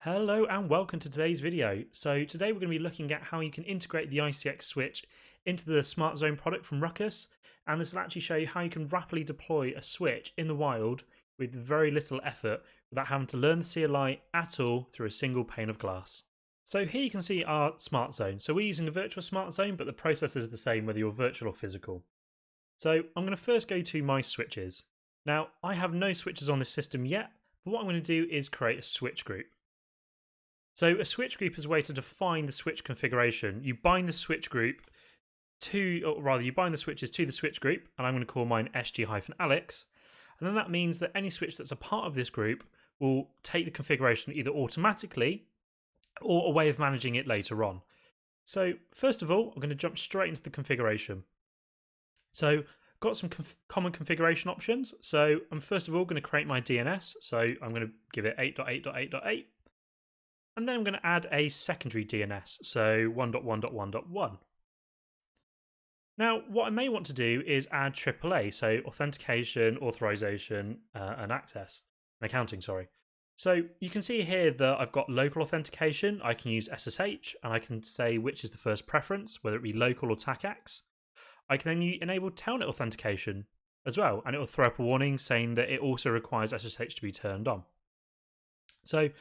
Hello and welcome to today's video. So today we're going to be looking at how you can integrate the ICX switch into the SmartZone product from Ruckus, and this will actually show you how you can rapidly deploy a switch in the wild with very little effort without having to learn the CLI at all through a single pane of glass. So here you can see our SmartZone. So we're using a virtual SmartZone, but the process is the same whether you're virtual or physical. So I'm going to first go to my switches. Now I have no switches on this system yet, but what I'm going to do is create a switch group. So a switch group is a way to define the switch configuration. You bind the switch group to, or rather you bind the switches to the switch group, and I'm going to call mine SG-Alex. And then that means that any switch that's a part of this group will take the configuration either automatically or a way of managing it later on. So first of all, I'm going to jump straight into the configuration. So got some common configuration options. So I'm first of all going to create my DNS. So I'm going to give it 8.8.8.8. And then I'm going to add a secondary DNS, so 1.1.1.1. Now, what I may want to do is add AAA, so authentication, authorization, and access, and accounting, sorry. So you can see here that I've got local authentication. I can use SSH, and I can say which is the first preference, whether it be local or TACACS. I can then enable Telnet authentication as well, and it will throw up a warning saying that it also requires SSH to be turned on. So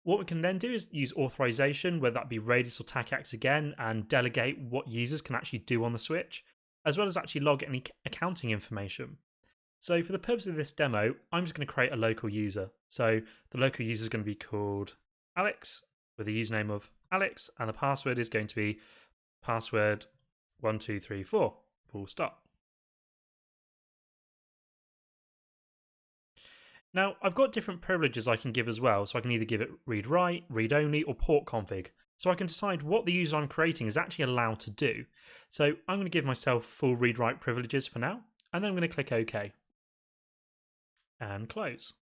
what we can then do is use authorization, whether that be Radius or TACACS again, and delegate what users can actually do on the switch, as well as actually log any accounting information. So for the purpose of this demo, I'm just going to create a local user. So the local user is going to be called Alex, with the username of Alex, and the password is going to be password 1234, full stop. Now, I've got different privileges I can give as well, so I can either give it read-write, read-only, or port config, so I can decide what the user I'm creating is actually allowed to do. So I'm going to give myself full read-write privileges for now, and then I'm going to click OK, and close.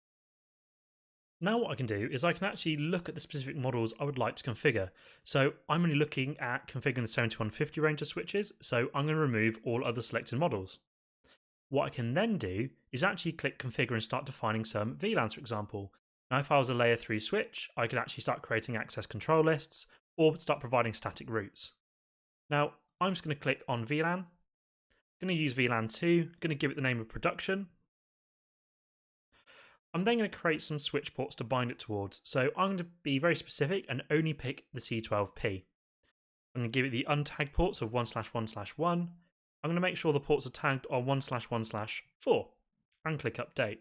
Now what I can do is I can actually look at the specific models I would like to configure. So I'm only looking at configuring the 7150 range of switches, so I'm going to remove all other selected models. What I can then do is actually click configure and start defining some Vlans, for example. Now, if I was a layer 3 switch, I could actually start creating access control lists or start providing static routes. Now, I'm just going to click on Vlan. I'm going to use Vlan 2, going to give it the name of production. I'm then going to create some switch ports to bind it towards. So I'm going to be very specific and only pick the C12P. I'm going to give it the untagged ports of 1/1/1. I'm going to make sure the ports are tagged on 1/1/4 and click update.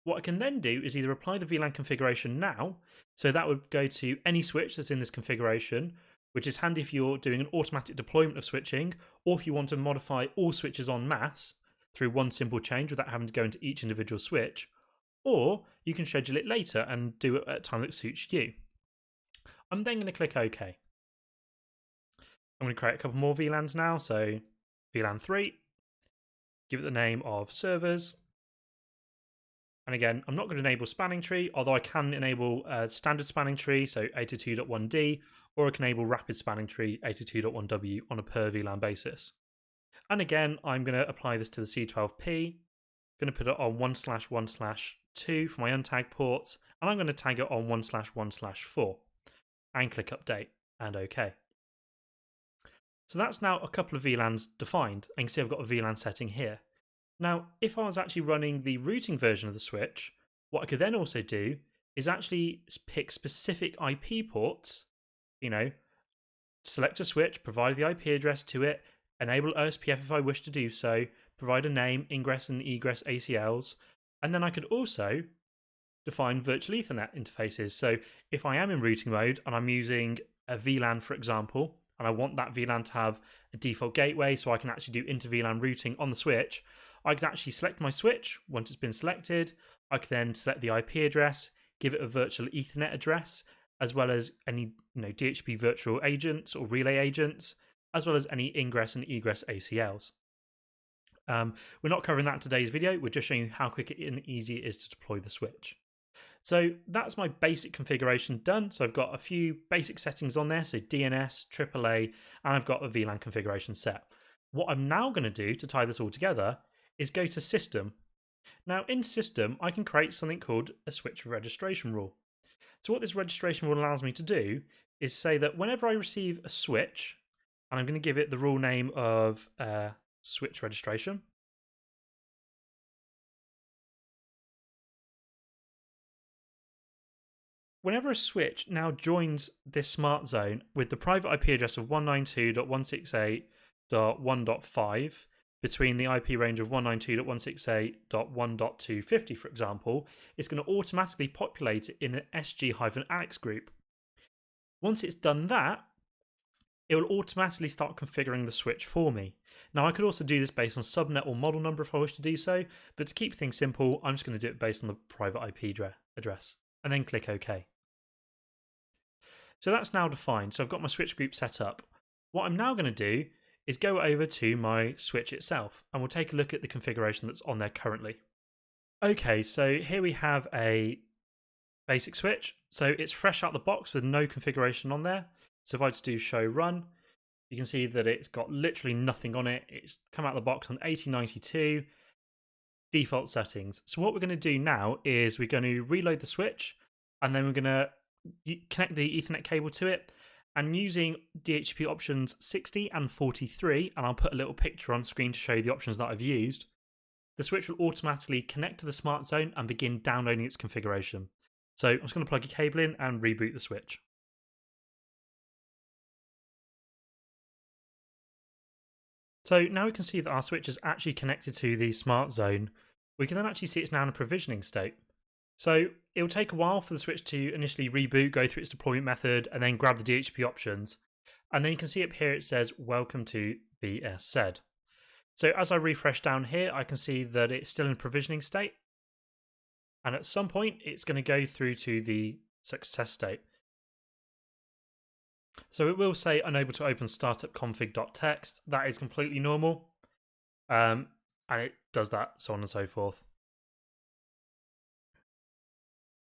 What I can then do is either apply the VLAN configuration now, so that would go to any switch that's in this configuration, which is handy if you're doing an automatic deployment of switching, or if you want to modify all switches en masse through one simple change without having to go into each individual switch, or you can schedule it later and do it at a time that suits you. I'm then going to click OK. I'm going to create a couple more VLANs now, so Vlan 3, give it the name of servers, and again, I'm not going to enable spanning tree, although I can enable standard spanning tree, so 82.1d, or I can enable rapid spanning tree, 82.1w on a per VLAN basis. And again, I'm going to apply this to the C12P, going to put it on 1/1/2 for my untagged ports, and I'm going to tag it on 1/1/4, and click update, and OK. So that's now a couple of VLANs defined, and you can see I've got a VLAN setting here. Now, if I was actually running the routing version of the switch, what I could then also do is actually pick specific IP ports, select a switch, provide the IP address to it, enable OSPF if I wish to do so, provide a name, ingress and egress ACLs, and then I could also define virtual Ethernet interfaces. So if I am in routing mode and I'm using a VLAN, for example, and I want that VLAN to have a default gateway so I can actually do inter-VLAN routing on the switch, I could actually select my switch. Once it's been selected, I could then select the IP address, give it a virtual Ethernet address, as well as any DHCP virtual agents or relay agents, as well as any ingress and egress ACLs. We're not covering that in today's video, we're just showing you how quick and easy it is to deploy the switch. So that's my basic configuration done. So I've got a few basic settings on there, so DNS, AAA, and I've got a VLAN configuration set. What I'm now going to do to tie this all together is go to System. Now in System, I can create something called a switch registration rule. So what this registration rule allows me to do is say that whenever I receive a switch, and I'm going to give it the rule name of switch registration. Whenever a switch now joins this smart zone with the private IP address of 192.168.1.5 between the IP range of 192.168.1.250, for example, it's going to automatically populate it in an SG-Alex group. Once it's done that, it will automatically start configuring the switch for me. Now, I could also do this based on subnet or model number if I wish to do so, but to keep things simple, I'm just going to do it based on the private IP address, and then click OK. So that's now defined. So I've got my switch group set up. What I'm now going to do is go over to my switch itself, and we'll take a look at the configuration that's on there currently. Okay, so here we have a basic switch. So it's fresh out the box with no configuration on there. So if I just do show run, you can see that it's got literally nothing on it. It's come out of the box on 8092 default settings. So what we're going to do now is we're going to reload the switch, and then we're going to connect the Ethernet cable to it, and using DHCP options 60 and 43, and I'll put a little picture on screen to show you the options that I've used, the switch will automatically connect to the SmartZone and begin downloading its configuration. So I'm just going to plug a cable in and reboot the switch. So now we can see that our switch is actually connected to the SmartZone. We can then actually see it's now in a provisioning state. So it will take a while for the switch to initially reboot, go through its deployment method, and then grab the DHCP options. And then you can see up here it says, welcome to BSZ. So as I refresh down here, I can see that it's still in provisioning state. And at some point, it's going to go through to the success state. So it will say unable to open startup config.txt. That is completely normal. And it does that, so on and so forth.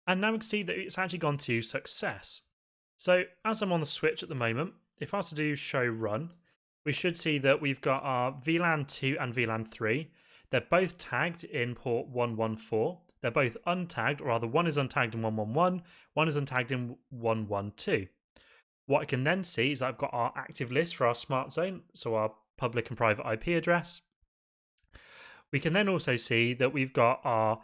And now we can see that it's actually gone to success. So as I'm on the switch at the moment, if I was to do show run, we should see that we've got our VLAN 2 and VLAN 3. They're both tagged in port 114. They're both untagged, or rather one is untagged in 111, one is untagged in 112. What I can then see is I've got our active list for our SmartZone, so our public and private IP address. We can then also see that we've got our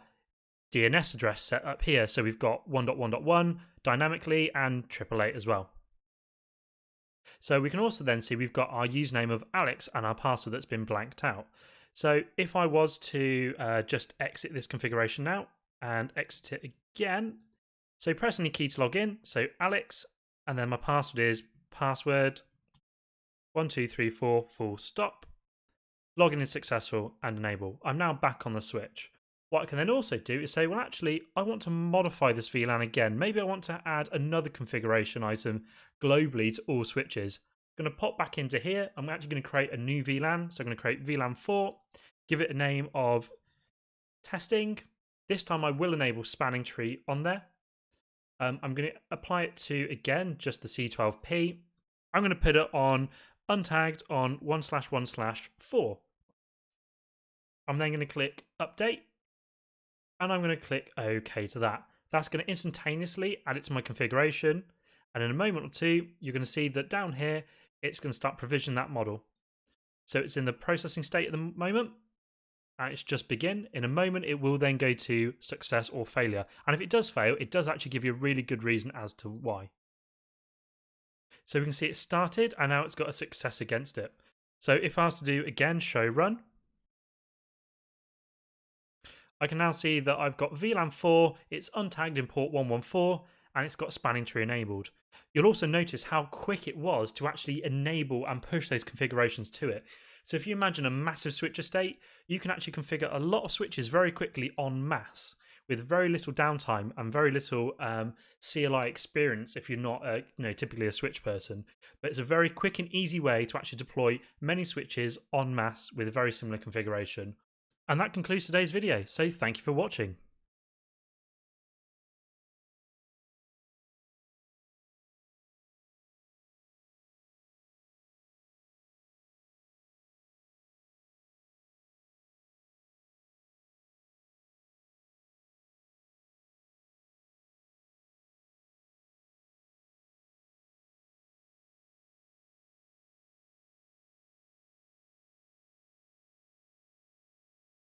DNS address set up here. So we've got 1.1.1 dynamically and 888 as well. So we can also then see we've got our username of Alex and our password that's been blanked out. So if I was to just exit this configuration now and exit it again, so press any key to log in, so Alex, and then my password is password 1234 full stop. Login is successful and enable. I'm now back on the switch. What I can then also do is say, well, actually, I want to modify this VLAN again. Maybe I want to add another configuration item globally to all switches. I'm going to pop back into here. I'm actually going to create a new VLAN. So I'm going to create VLAN 4, give it a name of testing. This time I will enable spanning tree on there. I'm going to apply it to, again, just the C12P. I'm going to put it on untagged on 1/1/4. I'm then going to click update. And I'm going to click OK to that. That's going to instantaneously add it to my configuration. And in a moment or two, you're going to see that down here, it's going to start provisioning that model. So it's in the processing state at the moment. And it's just begin. In a moment, it will then go to success or failure. And if it does fail, it does actually give you a really good reason as to why. So we can see it started and now it's got a success against it. So if I was to do, again, show run, I can now see that I've got VLAN 4, it's untagged in port 114, and it's got spanning tree enabled. You'll also notice how quick it was to actually enable and push those configurations to it. So if you imagine a massive switch estate, you can actually configure a lot of switches very quickly en masse with very little downtime and very little CLI experience if you're not typically a switch person. But it's a very quick and easy way to actually deploy many switches en masse with a very similar configuration. And that concludes today's video, so thank you for watching.